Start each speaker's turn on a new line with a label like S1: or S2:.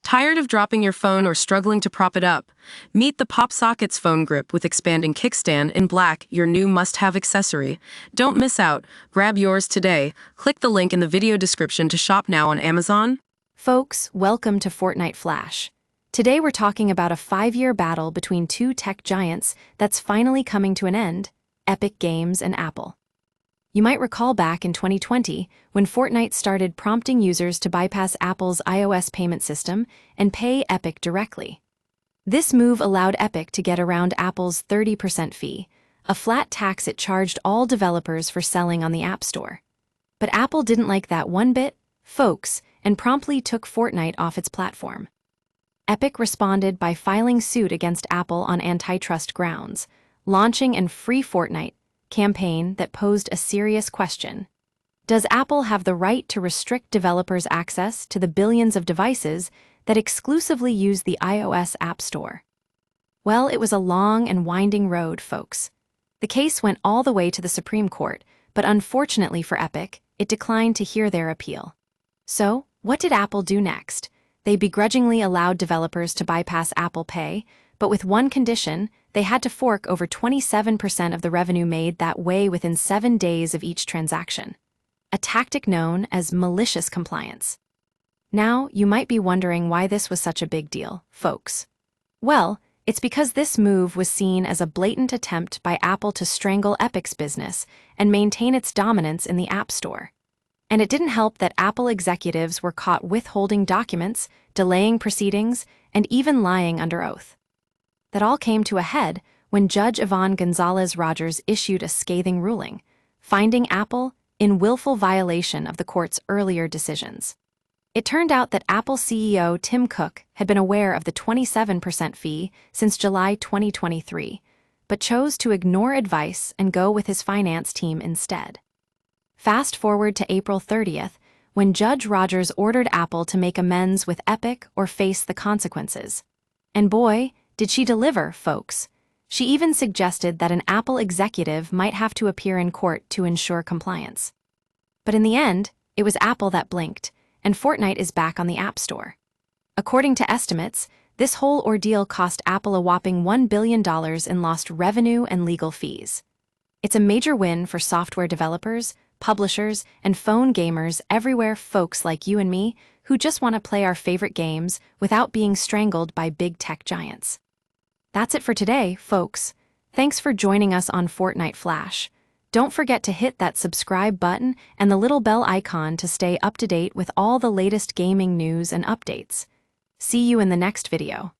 S1: Tired of dropping your phone or struggling to prop it up? Meet the PopSockets phone grip with expanding kickstand in black, your new must-have accessory. Don't miss out. Grab yours today. Click the link in the video description to shop now on Amazon.
S2: Folks, welcome to Fortnite Flash. Today we're talking about a 5-year battle between two tech giants that's finally coming to an end, Epic Games and Apple. You might recall back in 2020 when Fortnite started prompting users to bypass Apple's iOS payment system and pay Epic directly. This move allowed Epic to get around Apple's 30% fee, a flat tax it charged all developers for selling on the App Store. But Apple didn't like that one bit, folks, and promptly took Fortnite off its platform. Epic responded by filing suit against Apple on antitrust grounds, launching a Free Fortnite campaign that posed a serious question. Does Apple have the right to restrict developers' access to the billions of devices that exclusively use the iOS App Store? Well, it was a long and winding road, folks. The case went all the way to the Supreme Court, but unfortunately for Epic, it declined to hear their appeal. So, what did Apple do next? They begrudgingly allowed developers to bypass Apple Pay, but with one condition: they had to fork over 27% of the revenue made that way within 7 days of each transaction, a tactic known as malicious compliance. Now, you might be wondering why this was such a big deal, folks. Well, it's because this move was seen as a blatant attempt by Apple to strangle Epic's business and maintain its dominance in the App Store. And it didn't help that Apple executives were caught withholding documents, delaying proceedings, and even lying under oath. That all came to a head when Judge Yvonne Gonzalez-Rogers issued a scathing ruling, finding Apple in willful violation of the court's earlier decisions. It turned out that Apple CEO Tim Cook had been aware of the 27% fee since July 2023, but chose to ignore advice and go with his finance team instead. Fast forward to April 30th, when Judge Rogers ordered Apple to make amends with Epic or face the consequences. And boy, did she deliver, folks. She even suggested that an Apple executive might have to appear in court to ensure compliance. But in the end, it was Apple that blinked, and Fortnite is back on the App Store. According to estimates, this whole ordeal cost Apple a whopping $1 billion in lost revenue and legal fees. It's a major win for software developers, publishers, and phone gamers everywhere, folks like you and me who just want to play our favorite games without being strangled by big tech giants. That's it for today, folks. Thanks for joining us on Fortnite Flash. Don't forget to hit that subscribe button and the little bell icon to stay up to date with all the latest gaming news and updates. See you in the next video.